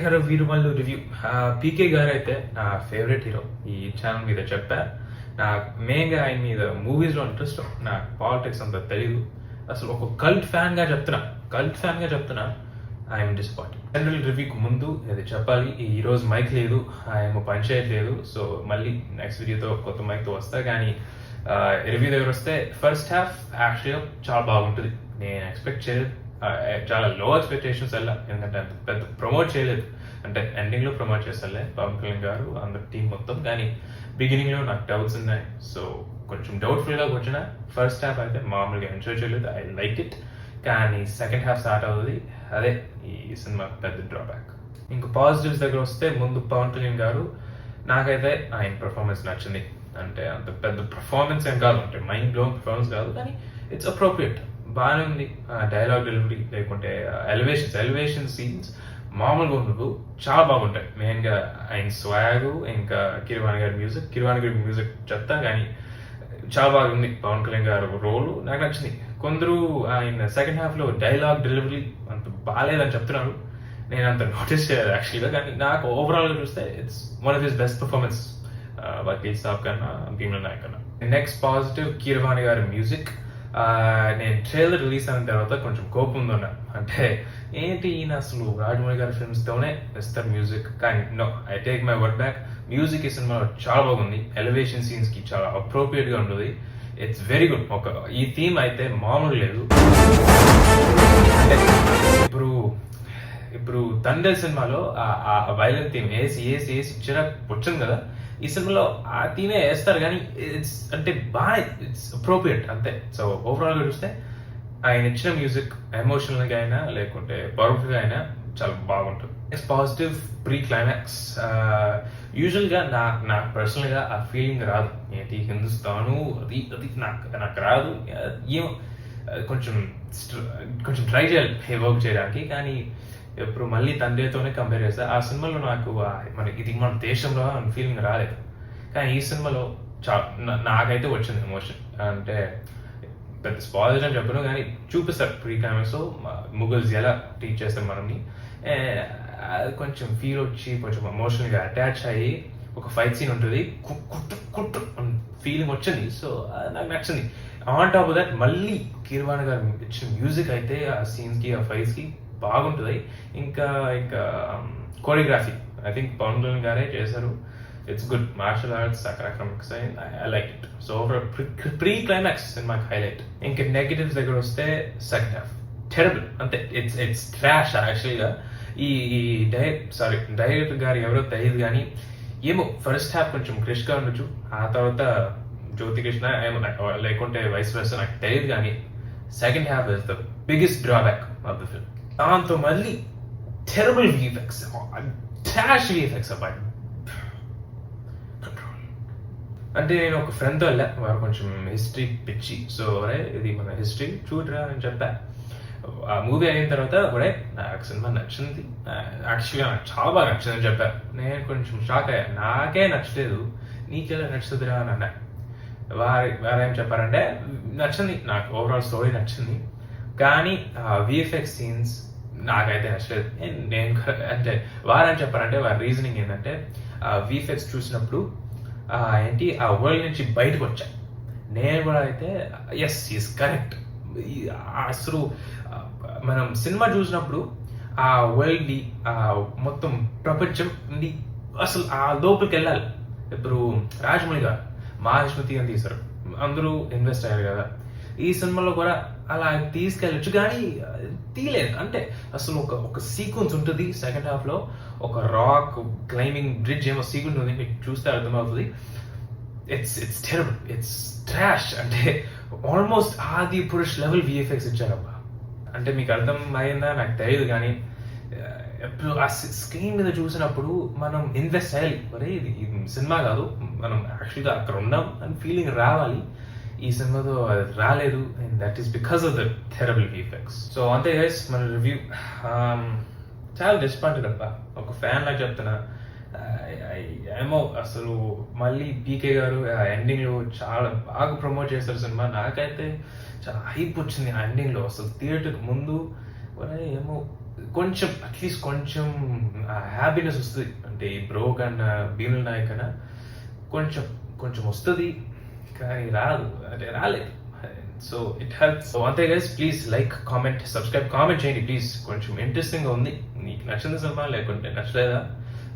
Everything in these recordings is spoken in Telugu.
Hero Veeramallu review. పీకే గారు అయితే నా ఫేవరెట్ హీరో. ఈ ఛానల్ మీద చెప్పా. నాకు మెయిన్గా ఆయన మీద మూవీస్లో ఇంట్రెస్ట్. నాకు పాలిటిక్స్ అంత తెలియదు. అసలు ఒక కల్ట్ ఫ్యాన్ గా చెప్తున్నా ఐఎమ్ డిసప్పాయింటెడ్. జనరల్ రివ్యూకి ముందు ఇది చెప్పాలి, ఈ రోజు మైక్ లేదు, ఆయన పని చేయట్లేదు. సో మళ్ళీ నెక్స్ట్ వీడియోతో కొత్త మైక్తో వస్తా. కానీ రివ్యూ దగ్గర వస్తే ఫస్ట్ హాఫ్ యాక్చువల్గా చాలా బాగుంటుంది. నేను ఎక్స్పెక్ట్ చేయలేదు, చాలా లో ఎక్స్పెక్టేషన్స్ వెళ్ళా. ఎందుకంటే అంత పెద్ద ప్రమోట్ చేయలేదు. అంటే ఎండింగ్ లో ప్రమోట్ చేస్తారులే పవన్ కళ్యాణ్ గారు అందరు టీం మొత్తం. కానీ బిగినింగ్ లో నాకు డౌట్స్ ఉన్నాయి. సో కొంచెం డౌట్ఫుల్ గా వచ్చిన ఫస్ట్ హాఫ్ అయితే మామూలుగా ఎంజాయ్ చేయలేదు. I like it. కానీ సెకండ్ హాఫ్ స్టార్ట్ అవుతుంది, అదే ఈ సినిమా పెద్ద డ్రాబ్యాక్. ఇంకా పాజిటివ్స్ దగ్గర వస్తే ముందు పవన్ కళ్యాణ్ గారు, నాకైతే ఆయన పర్ఫార్మెన్స్ నచ్చింది. అంటే అంత పెద్ద పర్ఫార్మెన్స్ ఏం కాదు, అంటే మైండ్ బ్లోయింగ్ పర్ఫార్మెన్స్ కాదు, కానీ ఇట్స్ అప్రోప్రియేట్, బాగానే ఉంది. డైలాగ్ డెలివరీ లేకుంటే ఎలివేషన్ సీన్స్ మామూలుగా ఉండదు, చాలా బాగుంటాయి. మెయిన్గా ఆయన స్వాగ్, ఇంకా కిరవాణి గారి మ్యూజిక్ చెప్తా, కానీ చాలా బాగుంది. పవన్ కళ్యాణ్ గారు రోల్ నాకు నచ్చింది. కొందరు ఆయన సెకండ్ హాఫ్ లో డైలాగ్ డెలివరీ అంత బాగాలేదని చెప్తున్నారు. నేను అంత నోటీస్ చేయలేదు యాక్చువల్గా. కానీ నాకు ఓవరాల్ గా చూస్తే it's one of his best performance Vakeel Saab కన్నా, భీమ్లా నాయక్ కన్నా. నెక్స్ట్ పాజిటివ్, కీరవాణి గారి మ్యూజిక్. నేను ట్రైలర్ రిలీజ్ అయిన తర్వాత కొంచెం కోపం ఉందన్నా. అంటే ఏంటి ఈయన అసలు రాజమౌళి గారి ఫిల్మ్స్ తోనే ఇస్తారు మ్యూజిక్. కానీ no, I take my word back. Music ఈ సినిమాలో చాలా బాగుంది. ఎలివేషన్ సీన్స్ కి చాలా అప్రోప్రియేట్ గా ఉంటుంది. It's very good. ఈ థీమ్ అయితే మామూలు లేదు. ఇప్పుడు తండ్రి సినిమాలో ఆ వైలెంట్ థీమ్ వేసి చిరా వచ్చింది కదా, ఈ సినిమాలో ఆ థీమే వేస్తారు. కానీ ఇట్స్ అంటే బాగా ఇట్స్ అప్రోప్రియేట్ అంతే. సో ఓవరాల్ గా చూస్తే ఆయన ఇచ్చిన మ్యూజిక్ ఎమోషనల్ గా అయినా లేకుంటే పవర్ఫుల్ గా అయినా చాలా బాగుంటుంది. Next positive, pre climax. Usual గా నాకు పర్సనల్ గా ఆ ఫీలింగ్ రాదు. ఏంటి హిందుస్థాను అది నాకు రాదు. ఏమో కొంచెం ట్రై చేయాలి వర్క్ చేయడానికి. కానీ ఎప్పుడు మళ్ళీ తండ్రితోనే కంపేర్ చేస్తే ఆ సినిమాలో నాకు ఇది మన దేశంలో ఫీలింగ్ రాలేదు. కానీ ఈ సినిమాలో నాకైతే వచ్చింది ఎమోషన్. అంటే పెద్ద స్పాయిలర్ అని చెప్పను, కానీ చూపిస్తారు ప్రీ క్లైమాక్స్ లో ముగుల్స్ ఎలా టీచ్ చేస్తారు మనల్ని. కొంచెం ఫీల్ వచ్చి కొంచెం ఎమోషనల్ గా అటాచ్ అయ్యి ఒక ఫైట్ సీన్ ఉంటుంది, కుట్టు ఫీలింగ్ వచ్చింది. సో నాకు నచ్చింది. ఆన్ టాప్ ఆఫ్ దట్ మళ్ళీ కీరవాణి గారు ఇచ్చిన మ్యూజిక్ అయితే ఆ సీన్స్ కి, ఆ ఫైట్స్ కి బాగుంటుంది. ఇంకా choreography I think Pawan Kalyan గారే చేశారు. It's good. మార్షల్ ఆర్ట్స్ అక్కడ మిక్స్ అయింది. I like it. So pre climax సినిమాకి హైలైట్. ఇంకా నెగటివ్స్ దగ్గర వస్తే సెకండ్ హాఫ్ టెరబుల్ అంతే. ఇట్స్ ట్రాష్ యాక్చువల్గా. ఈ డైరెక్టర్ గారు ఎవరో తెలియదు, కానీ ఏమో ఫస్ట్ హాఫ్ కొంచెం క్రిష్ గా ఉండొచ్చు, ఆ తర్వాత జ్యోతి కృష్ణ ఏమో లేకుంటే వైస్ వర్సా నాకు తెలియదు. కానీ second half is the biggest drawback of the film. దాంతో మళ్ళీ టెరబుల్ విఎఫ్ఎక్స్, ట్రాష్ విఎఫ్ఎక్స్ అబ్బాయి. అంటే నేను ఒక ఫ్రెండ్తో వెళ్ళా, వారు కొంచెం హిస్టరీ పిచ్చి. సో ఇది మన హిస్టరీ చూడరా అని చెప్పా. ఆ మూవీ అయిన తర్వాత కూడా నాకు సినిమా నచ్చింది, యాక్చువల్గా నాకు చాలా బాగా నచ్చిందని చెప్పా. నేను కొంచెం షాక్ అయ్యా, నాకే నచ్చలేదు, నీకెలా నచ్చుతుందిరా అని అన్నా. వారు ఏం చెప్పారంటే నచ్చింది, నాకు ఓవరాల్ స్టోరీ నచ్చింది, కానీ విఎఫ్ఎక్స్ సీన్స్ నాకైతే నచ్చలేదు. నేను అంటే వారేం చెప్పారంటే వారి రీజనింగ్ ఏంటంటే విఎఫ్ఎక్స్ చూసినప్పుడు ఏంటి ఆ వరల్డ్ నుంచి బయటకు వచ్చా. నేను కూడా అయితే ఎస్ ఈస్ కరెక్ట్. అసలు మనం సినిమా చూసినప్పుడు ఆ వరల్డ్ ని, ఆ మొత్తం ప్రపంచం అసలు ఆ లోపలికి వెళ్ళాలి. ఇప్పుడు రాజమౌళి గారు మహాలక్ష్మి అని తీశారు, అందరూ ఇన్వెస్ట్ అయ్యారు కదా. ఈ సినిమాలో కూడా అలా తీసుకెళ్ళచ్చు, కానీ తీయలేదు. అంటే అసలు ఒక సీక్వెన్స్ ఉంటుంది సెకండ్ హాఫ్ లో, ఒక రాక్ క్లైంబింగ్ బ్రిడ్జ్ ఏమో సీక్వెన్స్ ఉంది, మీకు చూస్తే అర్థమవుతుంది. It's terrible, it's trash. అంటే ఆల్మోస్ట్ ఆది పురుష్ లెవెల్ విఎఫ్ఎక్స్ ఇచ్చారబ్బా. అంటే మీకు అర్థం అయిందా నాకు తెలియదు, కానీ ఎప్పుడు ఆ స్క్రీన్ మీద చూసినప్పుడు మనం ఇన్వెస్ట్ అయ్యాలి. మరి ఇది సినిమా కాదు, మనం యాక్చువల్గా అక్కడ ఉన్నాం అని ఫీలింగ్ రావాలి. ఈ సినిమాతో రాలేదు, and that is because of the terrible VFX. So అంతే గైస్ మన రివ్యూ. చాలా డిసప్పాయింటెడ్ అబ్బా, ఒక ఫ్యాన్ లాగా చెప్తున్నా. ఏమో అసలు మళ్ళీ పీకే గారు ఆ ఎండింగ్ లో చాలా బాగా ప్రమోట్ చేస్తారు సినిమా. నాకైతే చాలా హైప్ వచ్చింది ఆ ఎండింగ్ లో. అసలు థియేటర్కి ముందు ఏమో కొంచెం అట్లీస్ట్ కొంచెం హ్యాపీనెస్ వస్తుంది. అంటే ఈ బ్రో కన్నా భీముల నాయక్ కన్నా కొంచెం కొంచెం వస్తుంది, కానీ రాదు, అంటే రాలేదు. So it helps. సో అంతే guys, please like, comment, subscribe. Comment చేయండి ప్లీజ్, కొంచెం ఇంట్రెస్టింగ్గా ఉంది. మీకు నచ్చింది సినిమా లేకుంటే నచ్చలేదా,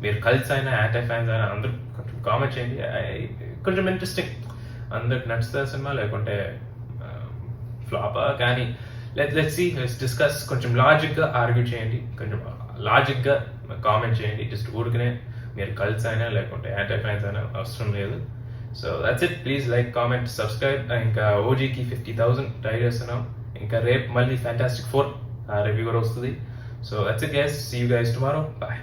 మీరు కల్స్ అయినా యాంటీ ఫ్యాన్స్ అయినా అందరూ కొంచెం కామెంట్ చేయండి. కొంచెం ఇంట్రెస్టింగ్, అందరికి నచ్చుతుంది సినిమా లేకుంటే ఫ్లాపా, కానీ లెట్స్ సీ, లెట్స్ డిస్కస్. కొంచెం లాజిక్గా ఆర్గ్యూ చేయండి, కొంచెం లాజిక్గా కామెంట్ చేయండి. జస్ట్ ఊరికనే మీరు కల్స్ అయినా లేకుంటే యాంటీ ఫ్యాన్స్ అయినా అవసరం లేదు. So that's it. Please like, comment, subscribe. ఇంకా ఓజీకి 50,000 ట్రై చేస్తున్నాం. ఇంకా రేపు మళ్ళీ ఫ్యాంటాస్టిక్ 4 రివ్యూ కూడా వస్తుంది. So that's it guys, see you guys tomorrow, bye.